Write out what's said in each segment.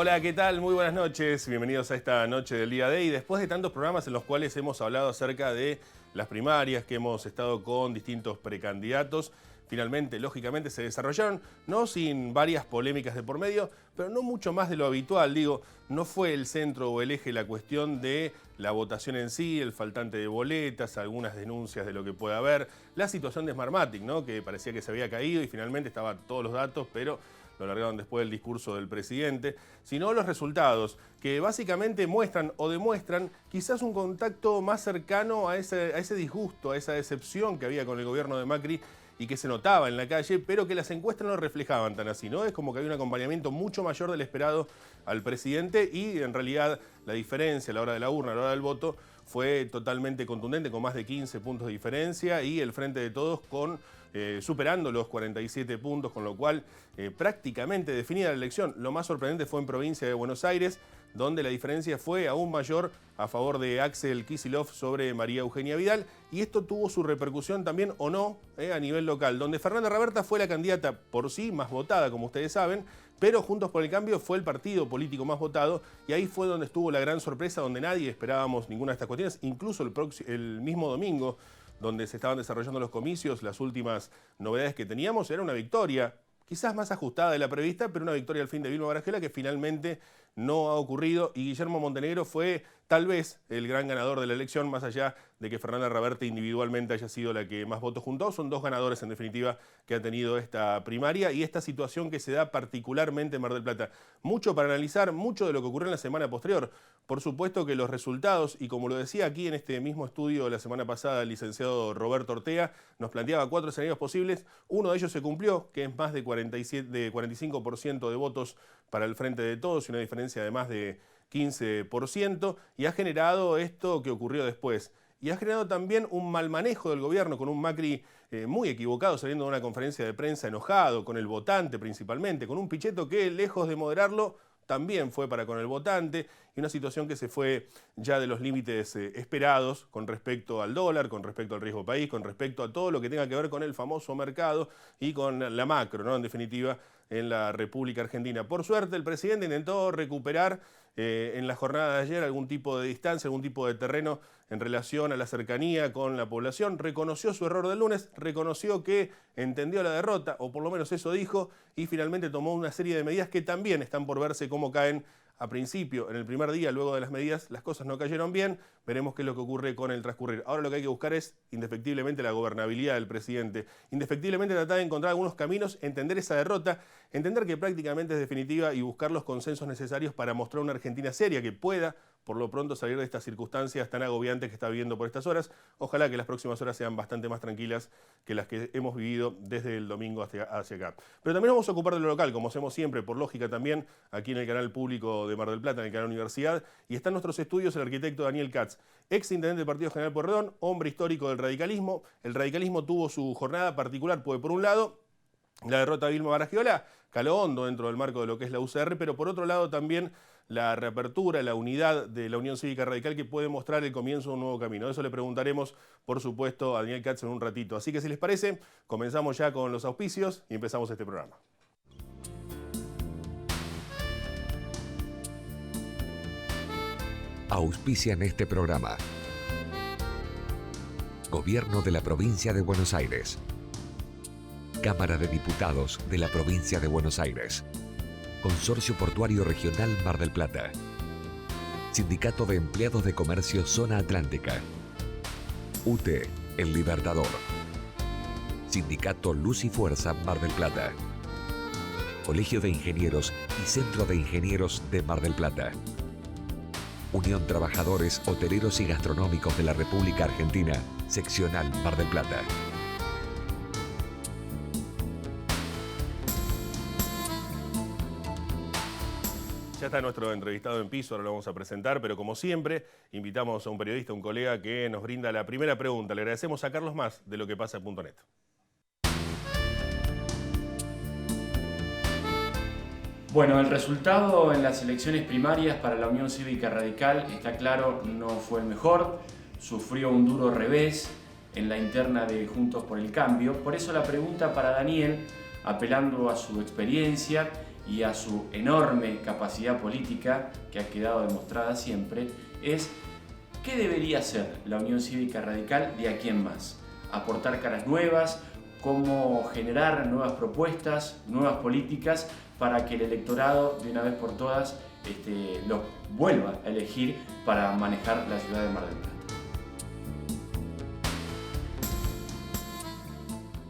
Hola, ¿qué tal? Muy buenas noches. Bienvenidos a esta noche del día D. Y después de tantos programas en los cuales hemos hablado acerca de las primarias, que hemos estado con distintos precandidatos, finalmente, lógicamente, se desarrollaron, no sin varias polémicas de por medio, pero no mucho más de lo habitual. Digo, no fue el centro o el eje la cuestión de la votación en sí, el faltante de boletas, algunas denuncias de lo que pueda haber, la situación de Smartmatic, ¿no? Que parecía que se había caído y finalmente estaban todos los datos, pero lo largaron después del discurso del presidente, sino los resultados, que básicamente muestran o demuestran quizás un contacto más cercano a ese disgusto, a esa decepción que había con el gobierno de Macri y que se notaba en la calle, pero que las encuestas no reflejaban tan así, ¿no? Es como que había un acompañamiento mucho mayor del esperado al presidente y en realidad la diferencia a la hora de la urna, a la hora del voto, fue totalmente contundente, con más de 15 puntos de diferencia y el Frente de Todos superando los 47 puntos, con lo cual prácticamente definida la elección. Lo más sorprendente fue en provincia de Buenos Aires, donde la diferencia fue aún mayor a favor de Axel Kicillof sobre María Eugenia Vidal, y esto tuvo su repercusión también o no a nivel local, donde Fernanda Raberta fue la candidata por sí más votada, como ustedes saben, pero Juntos por el Cambio fue el partido político más votado, y ahí fue donde estuvo la gran sorpresa, donde nadie esperábamos ninguna de estas cuestiones, incluso el mismo domingo, donde se estaban desarrollando los comicios, las últimas novedades que teníamos, era una victoria, quizás más ajustada de la prevista, pero una victoria al fin de Vilma Baragiola que finalmente no ha ocurrido, y Guillermo Montenegro fue tal vez el gran ganador de la elección, más allá de que Fernanda Raberta individualmente haya sido la que más votos juntó. Son dos ganadores en definitiva que ha tenido esta primaria y esta situación que se da particularmente en Mar del Plata. Mucho para analizar, mucho de lo que ocurrió en la semana posterior. Por supuesto que los resultados, y como lo decía aquí en este mismo estudio la semana pasada el licenciado Roberto Ortega, nos planteaba 4 escenarios posibles. Uno de ellos se cumplió, que es más de 45% de votos para el Frente de Todos y una diferencia de más de 15%, y ha generado esto que ocurrió después. Y ha generado también un mal manejo del gobierno, con un Macri muy equivocado, saliendo de una conferencia de prensa enojado, con el votante principalmente, con un Pichetto que, lejos de moderarlo, también fue para con el votante, y una situación que se fue ya de los límites esperados con respecto al dólar, con respecto al riesgo país, con respecto a todo lo que tenga que ver con el famoso mercado y con la macro, ¿no? En definitiva, en la República Argentina. Por suerte, el presidente intentó recuperar en la jornada de ayer algún tipo de distancia, algún tipo de terreno en relación a la cercanía con la población. Reconoció su error del lunes, reconoció que entendió la derrota, o por lo menos eso dijo, y finalmente tomó una serie de medidas que también están por verse cómo caen a principio, en el primer día, luego de las medidas, las cosas no cayeron bien. Veremos qué es lo que ocurre con el transcurrir. Ahora lo que hay que buscar es, indefectiblemente, la gobernabilidad del presidente. Indefectiblemente tratar de encontrar algunos caminos, entender esa derrota, entender que prácticamente es definitiva y buscar los consensos necesarios para mostrar una Argentina seria que pueda, por lo pronto, salir de estas circunstancias tan agobiantes que está viviendo por estas horas. Ojalá que las próximas horas sean bastante más tranquilas que las que hemos vivido desde el domingo hacia acá. Pero también vamos a ocupar de lo local, como hacemos siempre, por lógica también, aquí en el canal público de Mar del Plata, en el canal Universidad, y está en nuestros estudios el arquitecto Daniel Katz, ex intendente del Partido General Pueyrredón, hombre histórico del radicalismo. El radicalismo tuvo su jornada particular, porque por un lado, la derrota de Vilma Baragiola caló hondo dentro del marco de lo que es la UCR, pero por otro lado también la reapertura, la unidad de la Unión Cívica Radical, que puede mostrar el comienzo de un nuevo camino. De eso le preguntaremos, por supuesto, a Daniel Katz en un ratito. Así que si les parece, comenzamos ya con los auspicios y empezamos este programa. Auspician este programa. Gobierno de la Provincia de Buenos Aires. Cámara de Diputados de la Provincia de Buenos Aires. Consorcio Portuario Regional Mar del Plata. Sindicato de Empleados de Comercio Zona Atlántica. UTE, El Libertador. Sindicato Luz y Fuerza Mar del Plata. Colegio de Ingenieros y Centro de Ingenieros de Mar del Plata. Unión Trabajadores Hoteleros y Gastronómicos de la República Argentina, Seccional Mar del Plata. Ya está nuestro entrevistado en piso, ahora lo vamos a presentar, pero como siempre, invitamos a un periodista, un colega que nos brinda la primera pregunta. Le agradecemos a Carlos Más de LoQuePasa.net. Bueno, el resultado en las elecciones primarias para la Unión Cívica Radical, está claro, no fue el mejor. Sufrió un duro revés en la interna de Juntos por el Cambio. Por eso la pregunta para Daniel, apelando a su experiencia y a su enorme capacidad política, que ha quedado demostrada siempre, es ¿qué debería hacer la Unión Cívica Radical de aquí en más? Aportar caras nuevas, cómo generar nuevas propuestas, nuevas políticas para que el electorado de una vez por todas los vuelva a elegir para manejar la ciudad de Mar del Plata.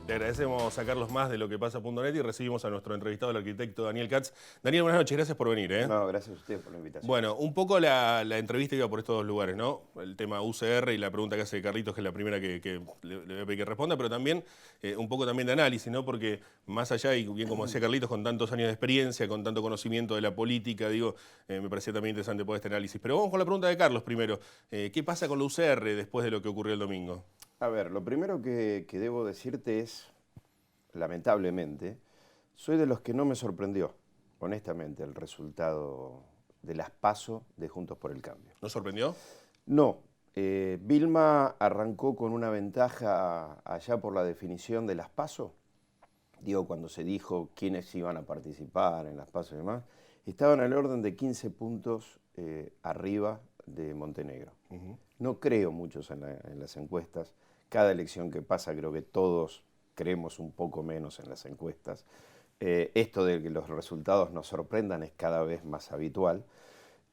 Le agradecemos a Carlos Más de LoQuePasa.net y recibimos a nuestro entrevistado, el arquitecto Daniel Katz. Daniel, buenas noches, gracias por venir. No, gracias a usted por la invitación. Bueno, un poco la entrevista iba por estos dos lugares, ¿no? El tema UCR y la pregunta que hace Carlitos, que es la primera que le voy a pedir que responda, pero también un poco también de análisis, ¿no? Porque más allá, y bien como decía Carlitos, con tantos años de experiencia, con tanto conocimiento de la política, me parecía también interesante poder este análisis. Pero vamos con la pregunta de Carlos primero. ¿Qué pasa con la UCR después de lo que ocurrió el domingo? A ver, lo primero que debo decirte es, lamentablemente, soy de los que no me sorprendió, honestamente, el resultado de las PASO de Juntos por el Cambio. ¿No sorprendió? No. Vilma arrancó con una ventaja allá por la definición de las PASO. Digo, cuando se dijo quiénes iban a participar en las PASO y demás, estaban al orden de 15 puntos arriba de Montenegro. No creo muchos en las encuestas. Cada elección que pasa creo que todos creemos un poco menos en las encuestas. Esto de que los resultados nos sorprendan es cada vez más habitual.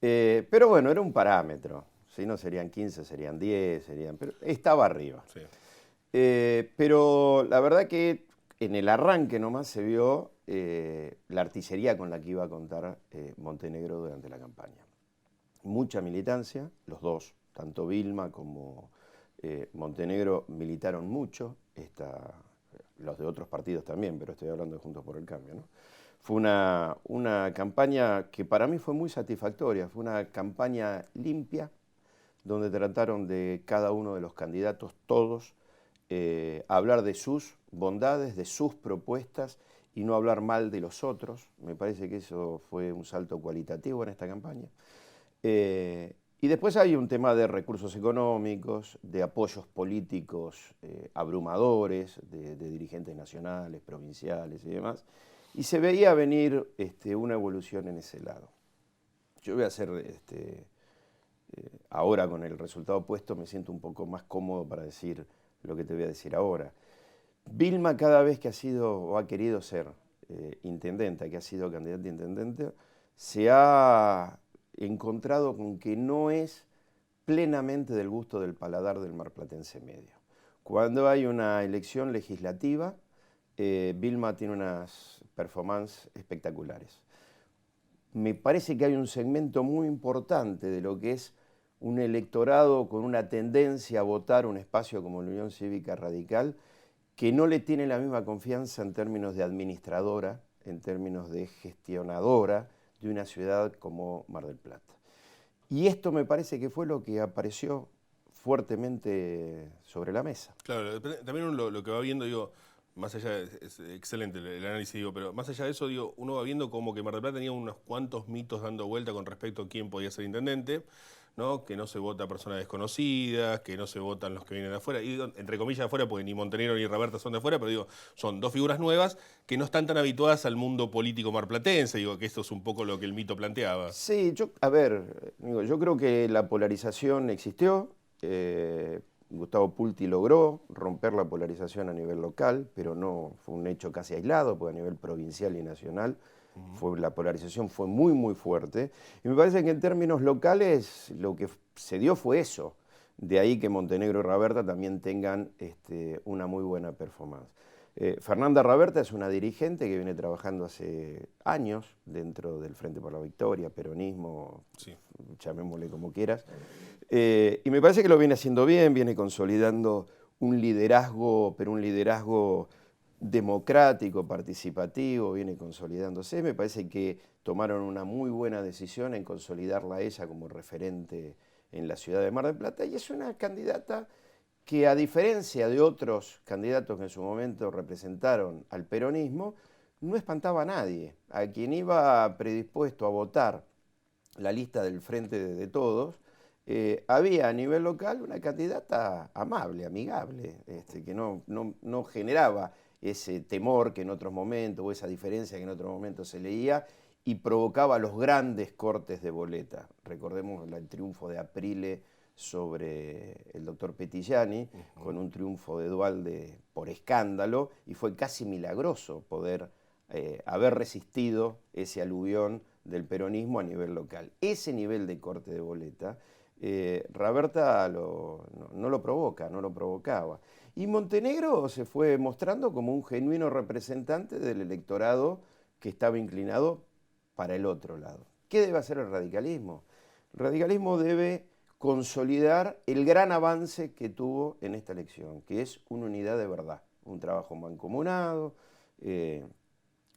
Pero bueno, era un parámetro. Si no serían 15, serían 10, pero estaba arriba. Sí. Pero la verdad que en el arranque nomás se vio la artillería con la que iba a contar Montenegro durante la campaña. Mucha militancia, los dos, tanto Vilma como Montenegro militaron mucho, los de otros partidos también, pero estoy hablando de Juntos por el Cambio, ¿no? Fue una campaña que para mí fue muy satisfactoria, fue una campaña limpia, donde trataron de cada uno de los candidatos, todos, hablar de sus bondades, de sus propuestas y no hablar mal de los otros. Me parece que eso fue un salto cualitativo en esta campaña. Y después hay un tema de recursos económicos, de apoyos políticos abrumadores, de dirigentes nacionales, provinciales y demás. Y se veía venir una evolución en ese lado. Yo voy a hacer, ahora con el resultado puesto, me siento un poco más cómodo para decir lo que te voy a decir ahora. Vilma cada vez que ha sido o ha querido ser intendenta, que ha sido candidata a intendente, se ha encontrado con que no es plenamente del gusto del paladar del marplatense medio. Cuando hay una elección legislativa, Vilma tiene unas performances espectaculares. Me parece que hay un segmento muy importante de lo que es un electorado con una tendencia a votar un espacio como la Unión Cívica Radical, que no le tiene la misma confianza en términos de administradora, en términos de gestionadora, de una ciudad como Mar del Plata. Y esto me parece que fue lo que apareció fuertemente sobre la mesa. Claro, también uno lo que va viendo, más allá, es excelente el análisis, pero más allá de eso, uno va viendo como que Mar del Plata tenía unos cuantos mitos dando vuelta con respecto a quién podía ser intendente, ¿no? Que no se vota a personas desconocidas, que no se votan los que vienen de afuera, y entre comillas de afuera, porque ni Montenegro ni Raberta son de afuera, pero son dos figuras nuevas que no están tan habituadas al mundo político marplatense, que esto es un poco lo que el mito planteaba. Sí, yo creo que la polarización existió, Gustavo Pulti logró romper la polarización a nivel local, pero no fue un hecho casi aislado, porque a nivel provincial y nacional la polarización fue muy, muy fuerte. Y me parece que en términos locales lo que se dio fue eso. De ahí que Montenegro y Raberta también tengan una muy buena performance. Fernanda Raberta es una dirigente que viene trabajando hace años dentro del Frente por la Victoria, peronismo, sí, llamémosle como quieras. Y me parece que lo viene haciendo bien, viene consolidando un liderazgo, pero un liderazgo democrático, participativo, viene consolidándose. Me parece que tomaron una muy buena decisión en consolidarla a ella como referente en la ciudad de Mar del Plata, y es una candidata que, a diferencia de otros candidatos que en su momento representaron al peronismo, no espantaba a nadie. A quien iba predispuesto a votar la lista del Frente de Todos, había a nivel local una candidata amable, amigable, que no generaba ese temor que en otros momentos, o esa diferencia que en otros momentos se leía, y provocaba los grandes cortes de boleta. Recordemos el triunfo de Aprile sobre el doctor Petillani, con un triunfo de Duhalde por escándalo, y fue casi milagroso poder haber resistido ese aluvión del peronismo a nivel local. Ese nivel de corte de boleta, Raberta no lo provoca, no lo provocaba. Y Montenegro se fue mostrando como un genuino representante del electorado que estaba inclinado para el otro lado. ¿Qué debe hacer el radicalismo? El radicalismo debe consolidar el gran avance que tuvo en esta elección, que es una unidad de verdad, un trabajo mancomunado,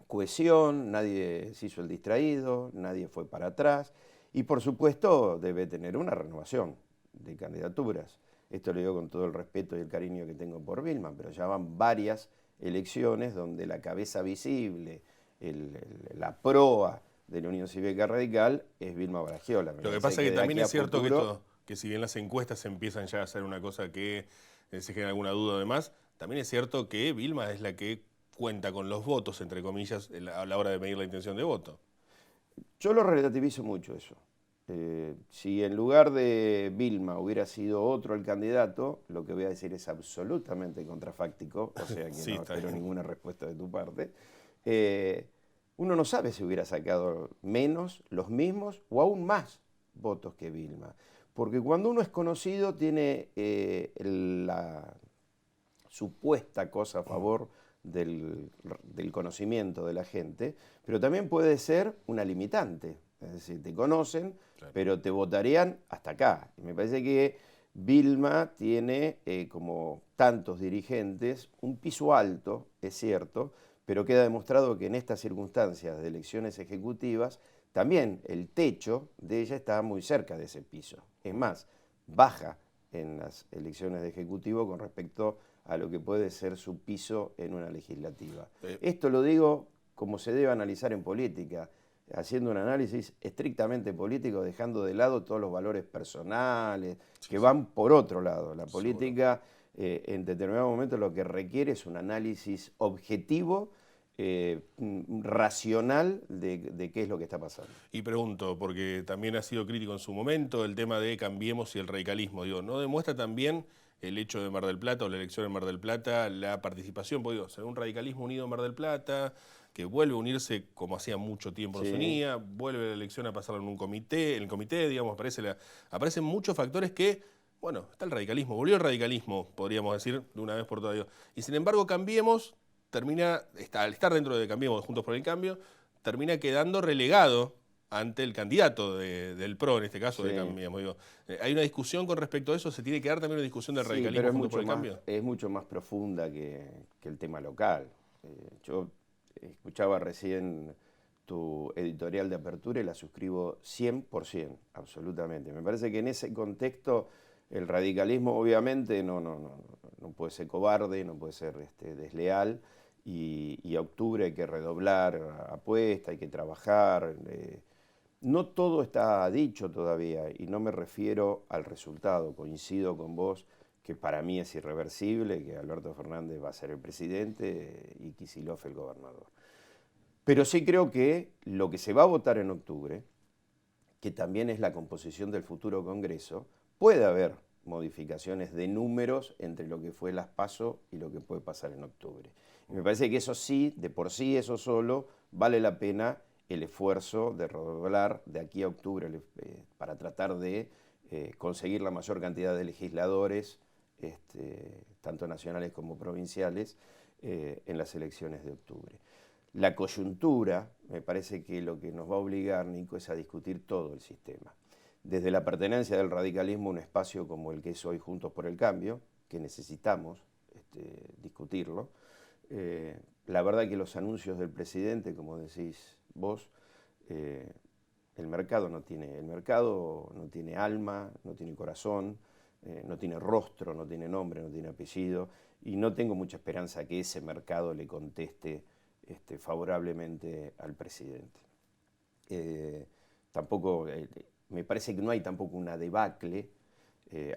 cohesión, nadie se hizo el distraído, nadie fue para atrás y por supuesto debe tener una renovación de candidaturas. Esto lo digo con todo el respeto y el cariño que tengo por Vilma, pero ya van varias elecciones donde la cabeza visible, la proa de la Unión Cívica Radical es Vilma Bragiola. Lo que pasa es que también es cierto que si bien las encuestas empiezan ya a ser una cosa que se genera alguna duda además, también es cierto que Vilma es la que cuenta con los votos, entre comillas, a la hora de medir la intención de voto. Yo lo relativizo mucho eso. Si en lugar de Vilma hubiera sido otro el candidato, lo que voy a decir es absolutamente contrafáctico, o sea que sí, no espero ninguna respuesta de tu parte, uno no sabe si hubiera sacado menos, los mismos o aún más votos que Vilma. Porque cuando uno es conocido tiene la supuesta cosa a favor del conocimiento de la gente, pero también puede ser una limitante. Es decir, te conocen, claro, pero te votarían hasta acá. Y me parece que Vilma tiene, como tantos dirigentes, un piso alto, es cierto, pero queda demostrado que en estas circunstancias de elecciones ejecutivas, también el techo de ella está muy cerca de ese piso. Es más, baja en las elecciones de ejecutivo con respecto a lo que puede ser su piso en una legislativa. Esto lo digo como se debe analizar en política, haciendo un análisis estrictamente político, dejando de lado todos los valores personales que van por otro lado. La política, en determinado momento, lo que requiere es un análisis objetivo, racional de qué es lo que está pasando. Y pregunto, porque también ha sido crítico en su momento el tema de Cambiemos y el radicalismo. Digo, ¿no demuestra también el hecho de Mar del Plata o la elección en Mar del Plata la participación? Porque digo, será un radicalismo unido en Mar del Plata, que vuelve a unirse como hacía mucho tiempo no se unía, vuelve la elección a pasarla en un comité, digamos, aparecen muchos factores que, bueno, está el radicalismo, volvió el radicalismo, podríamos decir, de una vez por todas. Y sin embargo, Cambiemos al estar dentro de Cambiemos, Juntos por el Cambio, termina quedando relegado ante el candidato del PRO, en este caso, de Cambiemos. Digo, ¿hay una discusión con respecto a eso? ¿Se tiene que dar también una discusión del radicalismo Juntos por el Cambio? Es mucho más profunda que el tema local. Yo escuchaba recién tu editorial de apertura y la suscribo 100%, absolutamente. Me parece que en ese contexto el radicalismo obviamente no puede ser cobarde, no puede ser desleal, y a octubre hay que redoblar apuesta, hay que trabajar. No todo está dicho todavía y no me refiero al resultado. Coincido con vos que para mí es irreversible, que Alberto Fernández va a ser el presidente y Kicillof el gobernador. Pero sí creo que lo que se va a votar en octubre, que también es la composición del futuro Congreso, puede haber modificaciones de números entre lo que fue las PASO y lo que puede pasar en octubre. Y me parece que eso sí, de por sí, eso solo, vale la pena el esfuerzo de redoblar de aquí a octubre para tratar de conseguir la mayor cantidad de legisladores, tanto nacionales como provinciales, en las elecciones de octubre. La coyuntura, me parece que lo que nos va a obligar, Nico, es a discutir todo el sistema. Desde la pertenencia del radicalismo a un espacio como el que es hoy Juntos por el Cambio, que necesitamos discutirlo. La verdad que los anuncios del presidente, como decís vos, el mercado no tiene alma, no tiene corazón, no tiene rostro, no tiene nombre, no tiene apellido, y no tengo mucha esperanza que ese mercado le conteste favorablemente al presidente. Tampoco, me parece que no hay tampoco una debacle,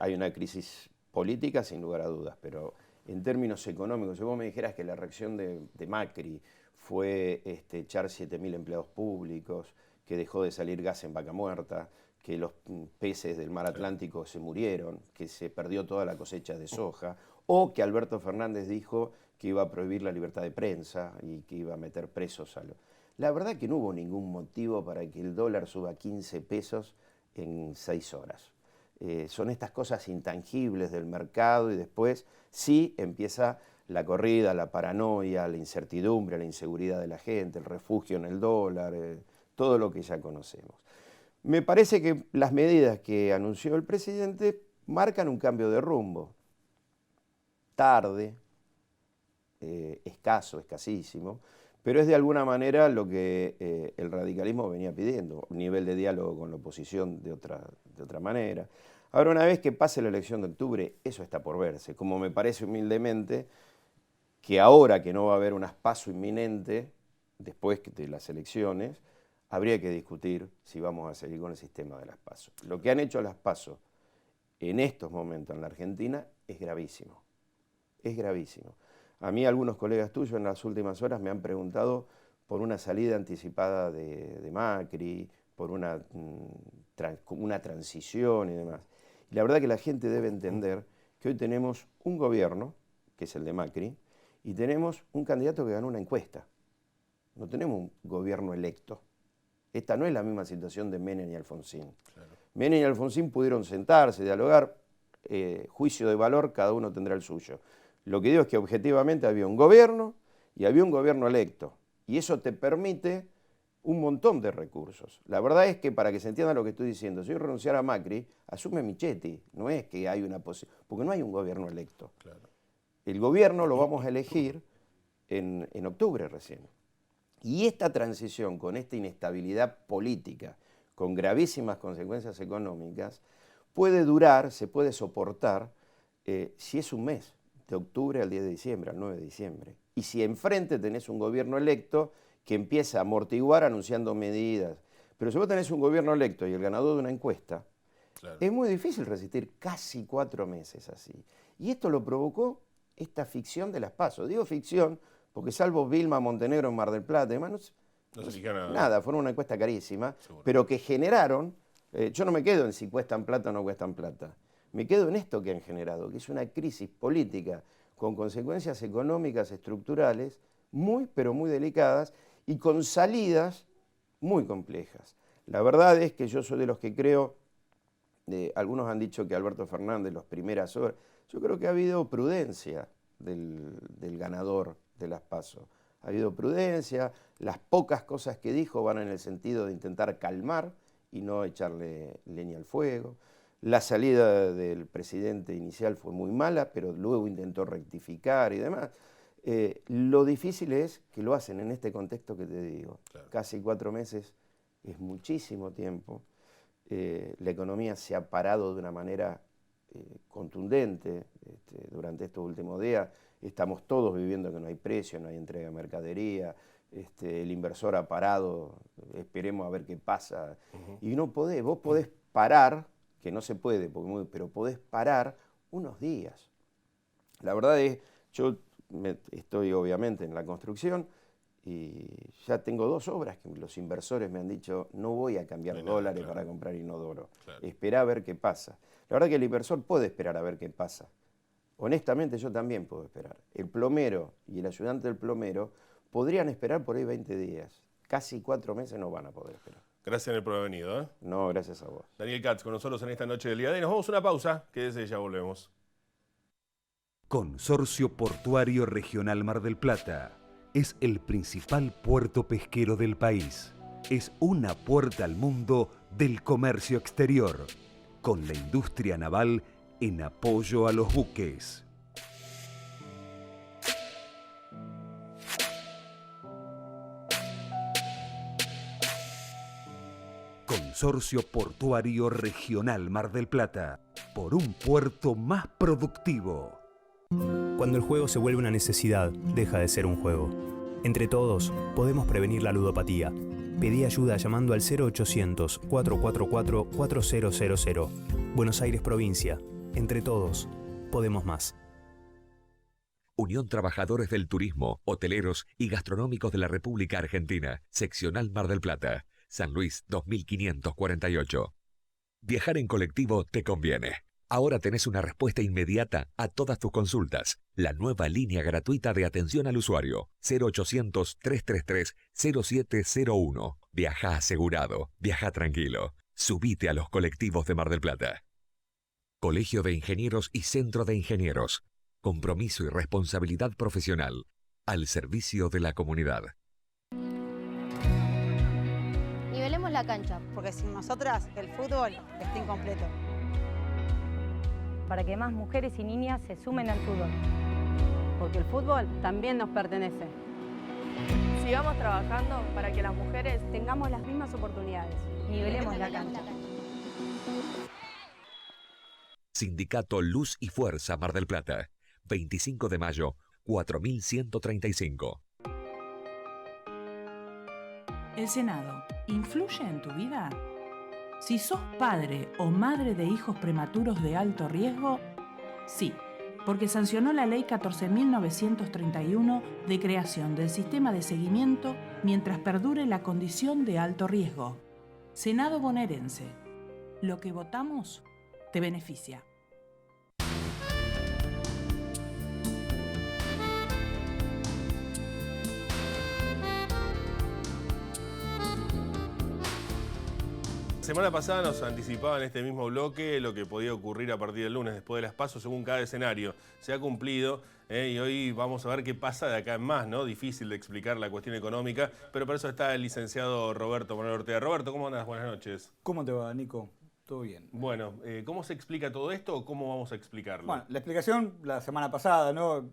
hay una crisis política sin lugar a dudas, pero en términos económicos, si vos me dijeras que la reacción de Macri fue echar 7.000 empleados públicos, que dejó de salir gas en Vaca Muerta, que los peces del mar Atlántico se murieron, que se perdió toda la cosecha de soja, o que Alberto Fernández dijo que iba a prohibir la libertad de prensa y que iba a meter presos a los... La verdad que no hubo ningún motivo para que el dólar suba 15 pesos en 6 horas. Son estas cosas intangibles del mercado y después sí empieza la corrida, la paranoia, la incertidumbre, la inseguridad de la gente, el refugio en el dólar, todo lo que ya conocemos. Me parece que las medidas que anunció el presidente marcan un cambio de rumbo. Tarde, escaso, escasísimo, pero es de alguna manera lo que el radicalismo venía pidiendo, un nivel de diálogo con la oposición de otra manera. Ahora, una vez que pase la elección de octubre, eso está por verse, como me parece humildemente que ahora que no va a haber un PASO inminente, después de las elecciones, habría que discutir si vamos a seguir con el sistema de las PASO. Lo que han hecho las PASO en estos momentos en la Argentina es gravísimo, es gravísimo. A mí algunos colegas tuyos en las últimas horas me han preguntado por una salida anticipada de Macri, por una transición y demás. Y la verdad que la gente debe entender que hoy tenemos un gobierno, que es el de Macri, y tenemos un candidato que ganó una encuesta. No tenemos un gobierno electo. Esta no es la misma situación de Menem y Alfonsín. Claro. Menem y Alfonsín pudieron sentarse, dialogar, juicio de valor, cada uno tendrá el suyo. Lo que digo es que objetivamente había un gobierno y había un gobierno electo. Y eso te permite un montón de recursos. La verdad es que para que se entienda lo que estoy diciendo, si yo renunciara a Macri, asume Michetti. No es que hay una posibilidad, porque no hay un gobierno electo. Claro. El gobierno lo vamos a elegir en octubre recién. Y esta transición con esta inestabilidad política, con gravísimas consecuencias económicas, puede durar, se puede soportar, si es un mes, de octubre al 10 de diciembre, al 9 de diciembre. Y si enfrente tenés un gobierno electo que empieza a amortiguar anunciando medidas. Pero si vos tenés un gobierno electo y el ganador de una encuesta, claro, es muy difícil resistir casi 4 meses así. Y esto lo provocó esta ficción de las PASO. Digo ficción porque salvo Vilma Montenegro en Mar del Plata, además, no se nada, fueron una encuesta carísima, seguro, pero que generaron, yo no me quedo en si cuestan plata o no cuestan plata, me quedo en esto que han generado, que es una crisis política con consecuencias económicas estructurales muy, pero muy delicadas y con salidas muy complejas. La verdad es que yo soy de los que creo, algunos han dicho que Alberto Fernández, las primeras horas, yo creo que ha habido prudencia del ganador de las PASO. Ha habido prudencia, las pocas cosas que dijo van en el sentido de intentar calmar y no echarle leña al fuego. La salida del presidente inicial fue muy mala, pero luego intentó rectificar y demás. Lo difícil es que lo hacen en este contexto que te digo. Claro. Casi 4 meses es muchísimo tiempo. La economía se ha parado de una manera contundente durante estos últimos días. Estamos todos viviendo que no hay precio, no hay entrega de mercadería, el inversor ha parado, esperemos a ver qué pasa. Y no podés, vos podés parar, que no se puede, pero podés parar unos días. La verdad es, yo estoy obviamente en la construcción y ya tengo 2 obras que los inversores me han dicho, no voy a cambiar dólares, claro, para comprar inodoro. Claro. Esperá a ver qué pasa. La verdad que el inversor puede esperar a ver qué pasa. Honestamente yo también puedo esperar. El plomero y el ayudante del plomero podrían esperar por ahí 20 días. Casi 4 meses no van a poder esperar. Gracias por haber venido, ¿eh? No, gracias a vos. Daniel Katz con nosotros en esta noche del Día D. Nos vamos a una pausa, quédese, ya volvemos. Consorcio Portuario Regional Mar del Plata. Es el principal puerto pesquero del país. Es una puerta al mundo del comercio exterior, con la industria naval en apoyo a los buques. Consorcio Portuario Regional Mar del Plata, por un puerto más productivo. Cuando el juego se vuelve una necesidad, deja de ser un juego. Entre todos, podemos prevenir la ludopatía. Pedí ayuda llamando al 0800-444-4000. Buenos Aires, provincia. Entre todos, podemos más. Unión Trabajadores del Turismo, Hoteleros y Gastronómicos de la República Argentina, Seccional Mar del Plata, San Luis 2548. Viajar en colectivo te conviene. Ahora tenés una respuesta inmediata a todas tus consultas. La nueva línea gratuita de atención al usuario, 0800-333-0701. Viaja asegurado, viaja tranquilo. Subite a los colectivos de Mar del Plata. Colegio de Ingenieros y Centro de Ingenieros. Compromiso y responsabilidad profesional. Al servicio de la comunidad. Nivelemos la cancha. Porque sin nosotras el fútbol está incompleto. Para que más mujeres y niñas se sumen al fútbol. Porque el fútbol también nos pertenece. Sigamos trabajando para que las mujeres tengamos las mismas oportunidades. Nivelemos la cancha. Sindicato Luz y Fuerza Mar del Plata. 25 de mayo, 4135. ¿El Senado influye en tu vida? Si sos padre o madre de hijos prematuros de alto riesgo, sí, porque sancionó la Ley 14.931 de creación del sistema de seguimiento mientras perdure la condición de alto riesgo. Senado bonaerense. Lo que votamos te beneficia. Semana pasada nos anticipaba en este mismo bloque lo que podía ocurrir a partir del lunes después de las PASO según cada escenario. Se ha cumplido y hoy vamos a ver qué pasa de acá en más, ¿no? Difícil de explicar la cuestión económica, pero para eso está el licenciado Roberto Manuel Ortega. Roberto, ¿cómo andas? Buenas noches. ¿Cómo te va, Nico? ¿Todo bien? Bueno, ¿cómo se explica todo esto o cómo vamos a explicarlo? Bueno, la explicación la semana pasada, ¿no?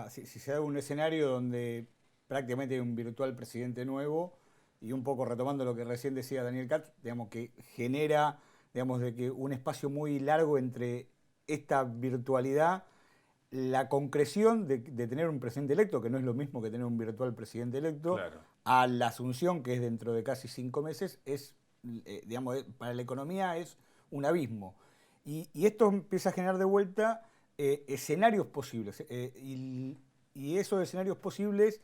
Si se da un escenario donde prácticamente hay un virtual presidente nuevo, y un poco retomando lo que recién decía Daniel Katz, digamos que genera, digamos, de que un espacio muy largo entre esta virtualidad, la concreción de tener un presidente electo, que no es lo mismo que tener un virtual presidente electo, claro, a la asunción, que es dentro de casi 5 meses, es, digamos, para la economía es un abismo. Y esto empieza a generar de vuelta escenarios posibles. Y esos escenarios posibles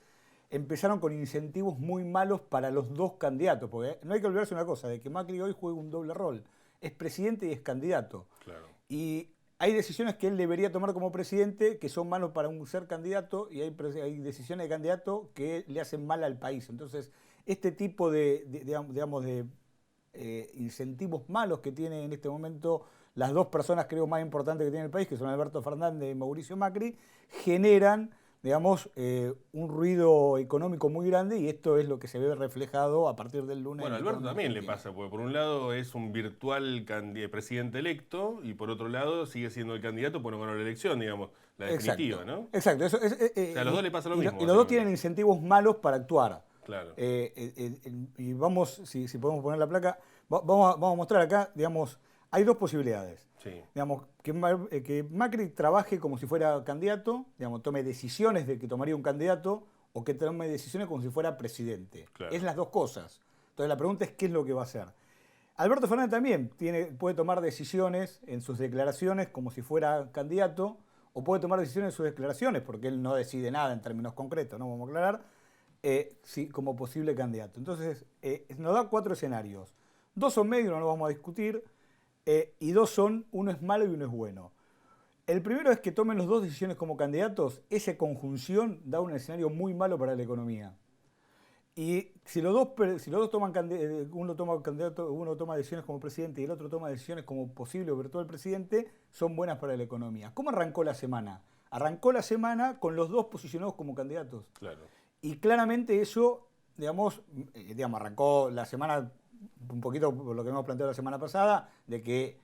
empezaron con incentivos muy malos para los dos candidatos, porque no hay que olvidarse una cosa, de que Macri hoy juega un doble rol, es presidente y es candidato. Claro. Y hay decisiones que él debería tomar como presidente que son malos para un ser candidato, y hay decisiones de candidato que le hacen mal al país. Entonces, este tipo de incentivos malos que tiene en este momento las dos personas, creo, más importantes que tiene el país, que son Alberto Fernández y Mauricio Macri, generan, digamos, un ruido económico muy grande, y esto es lo que se ve reflejado a partir del lunes. Bueno, a Alberto también le pasa, porque por un lado es un virtual presidente electo y por otro lado sigue siendo el candidato, pero no ganó la elección, digamos, la definitiva, ¿no? Exacto. Eso es, o sea, a los dos le pasa lo mismo. Y los dos tienen incentivos malos para actuar. Claro. Y vamos, si podemos poner la placa, vamos a mostrar acá, digamos, hay dos posibilidades. Sí. Digamos, que Macri trabaje como si fuera candidato, digamos, tome decisiones de que tomaría un candidato, o que tome decisiones como si fuera presidente. Claro. Es las dos cosas. Entonces la pregunta es qué es lo que va a hacer. Alberto Fernández también puede tomar decisiones en sus declaraciones como si fuera candidato, o puede tomar decisiones en sus declaraciones, porque él no decide nada en términos concretos, no vamos a aclarar, como posible candidato. Entonces, nos da 4 escenarios. 2 son medios, no los vamos a discutir, y 2 son, uno es malo y uno es bueno. El primero es que tomen los dos decisiones como candidatos. Esa conjunción da un escenario muy malo para la economía. Y si los dos toman uno toma decisiones como presidente y el otro toma decisiones como posible o virtual presidente, son buenas para la economía. ¿Cómo arrancó la semana? Arrancó la semana con los dos posicionados como candidatos. Claro. Y claramente eso, digamos, arrancó la semana un poquito por lo que hemos planteado la semana pasada, de que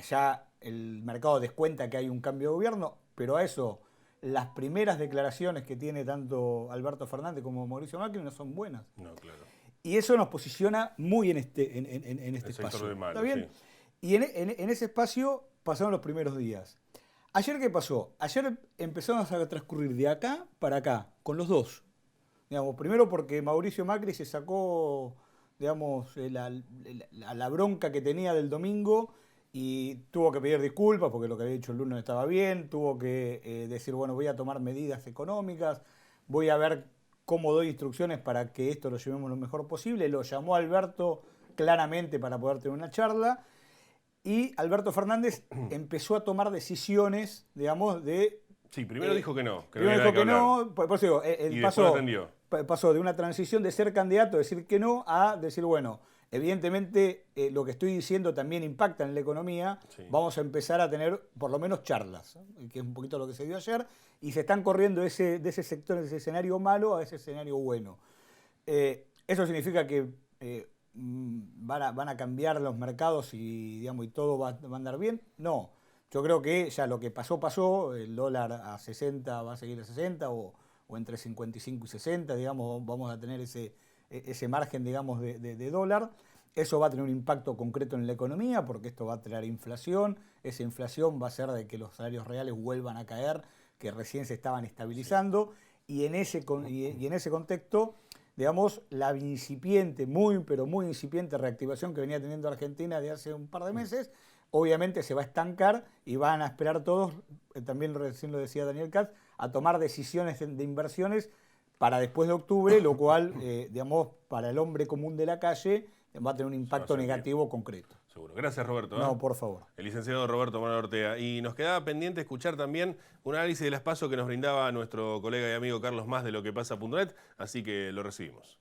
ya el mercado descuenta que hay un cambio de gobierno, pero a eso las primeras declaraciones que tiene tanto Alberto Fernández como Mauricio Macri no son buenas. No, claro. Y eso nos posiciona muy en este espacio. Malo, ¿está bien? Sí. Y en ese espacio pasaron los primeros días. Ayer, ¿qué pasó? Ayer empezamos a transcurrir de acá para acá, con los dos. Digamos, primero porque Mauricio Macri se sacó, digamos, la bronca que tenía del domingo y tuvo que pedir disculpas porque lo que había dicho el lunes no estaba bien, tuvo que decir, bueno, voy a tomar medidas económicas, voy a ver cómo doy instrucciones para que esto lo llevemos lo mejor posible. Lo llamó a Alberto claramente para poder tener una charla y Alberto Fernández empezó a tomar decisiones, digamos, de... Sí, primero dijo que no. Primero dijo que no, por eso digo, y después atendió. Pasó de una transición de ser candidato, decir que no, a decir, bueno, evidentemente lo que estoy diciendo también impacta en la economía, sí. Vamos a empezar a tener por lo menos charlas, que es un poquito lo que se dio ayer, y se están corriendo de ese sector, de ese escenario malo a ese escenario bueno. Eso significa que van a cambiar los mercados y todo va a andar bien. No, yo creo que ya lo que pasó, el dólar a 60 va a seguir a 60 o entre 55 y 60, digamos, vamos a tener ese margen, digamos, de dólar. Eso va a tener un impacto concreto en la economía porque esto va a traer inflación. Esa inflación va a hacer de que los salarios reales vuelvan a caer, que recién se estaban estabilizando. Sí. Y en ese contexto, digamos, la incipiente, pero muy incipiente reactivación que venía teniendo Argentina de hace un par de meses, obviamente se va a estancar y van a esperar todos, también recién lo decía Daniel Katz, a tomar decisiones de inversiones para después de octubre, lo cual, digamos, para el hombre común de la calle va a tener un impacto negativo concreto. Seguro. Gracias, Roberto. No, por favor. El licenciado Roberto Manuel Ortega. Y nos quedaba pendiente escuchar también un análisis de las PASO que nos brindaba nuestro colega y amigo Carlos Más de LoQuePasa.net, así que lo recibimos.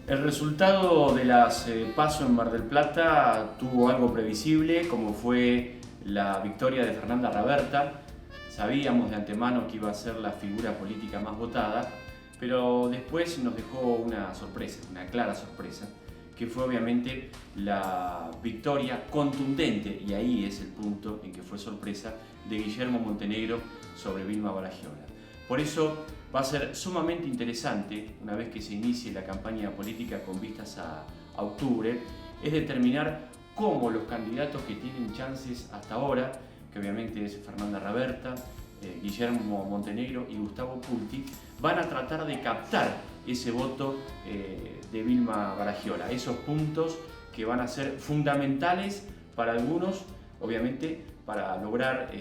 El resultado de las PASO en Mar del Plata tuvo algo previsible, como fue la victoria de Fernanda Raberta. Sabíamos de antemano que iba a ser la figura política más votada, pero después nos dejó una sorpresa, una clara sorpresa, que fue obviamente la victoria contundente, y ahí es el punto en que fue sorpresa, de Guillermo Montenegro sobre Vilma Baragiola. Por eso va a ser sumamente interesante, una vez que se inicie la campaña política con vistas a octubre, es determinar cómo los candidatos que tienen chances hasta ahora, que obviamente es Fernanda Raberta, Guillermo Montenegro y Gustavo Pulti, van a tratar de captar ese voto de Vilma Baragiola, esos puntos que van a ser fundamentales para algunos, obviamente, para lograr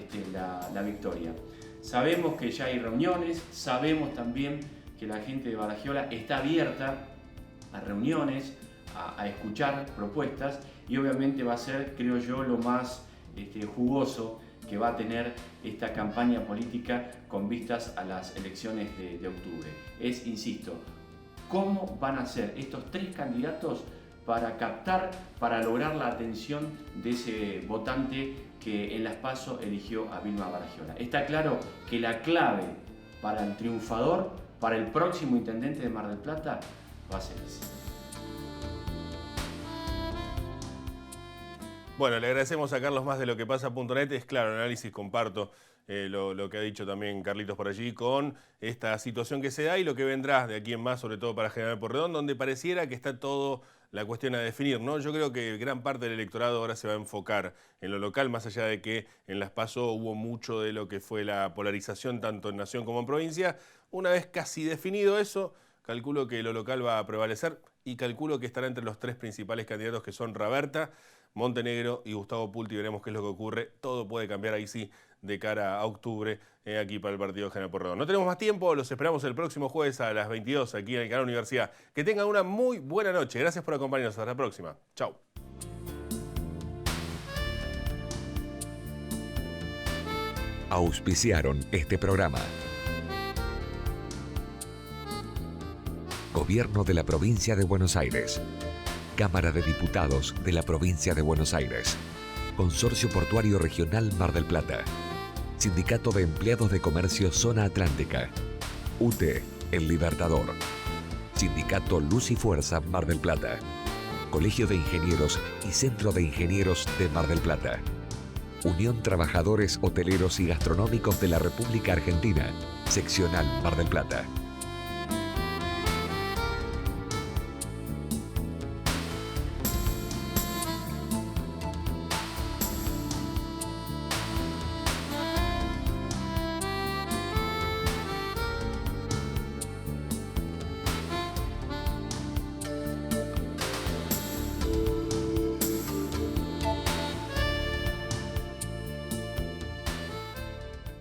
la victoria. Sabemos que ya hay reuniones, sabemos también que la gente de Baragiola está abierta a reuniones, a escuchar propuestas, y obviamente va a ser, creo yo, lo más jugoso que va a tener esta campaña política con vistas a las elecciones de octubre. Es, insisto, cómo van a ser estos tres candidatos para captar, para lograr la atención de ese votante que en las PASO eligió a Vilma Baragiola. Está claro que la clave para el triunfador, para el próximo intendente de Mar del Plata, va a ser ese. Bueno, le agradecemos a Carlos Más de LoQuePasa.net. Es claro, el análisis comparto lo que ha dicho también Carlitos por allí con esta situación que se da y lo que vendrá de aquí en más, sobre todo para General Porredón, donde pareciera que está todo la cuestión a definir, ¿no? Yo creo que gran parte del electorado ahora se va a enfocar en lo local, más allá de que en las PASO hubo mucho de lo que fue la polarización tanto en nación como en provincia. Una vez casi definido eso, calculo que lo local va a prevalecer y calculo que estará entre los tres principales candidatos, que son Raberta, Montenegro y Gustavo Pulti. Veremos qué es lo que ocurre. Todo puede cambiar ahí sí de cara a octubre aquí para el partido General Porredón. No tenemos más tiempo, los esperamos el próximo jueves a las 22 aquí en el canal Universidad. Que tengan una muy buena noche. Gracias por acompañarnos. Hasta la próxima. Chau. Auspiciaron este programa. Gobierno de la Provincia de Buenos Aires. Cámara de Diputados de la Provincia de Buenos Aires. Consorcio Portuario Regional Mar del Plata. Sindicato de Empleados de Comercio Zona Atlántica. UTE, El Libertador. Sindicato Luz y Fuerza Mar del Plata. Colegio de Ingenieros y Centro de Ingenieros de Mar del Plata. Unión Trabajadores Hoteleros y Gastronómicos de la República Argentina. Seccional Mar del Plata.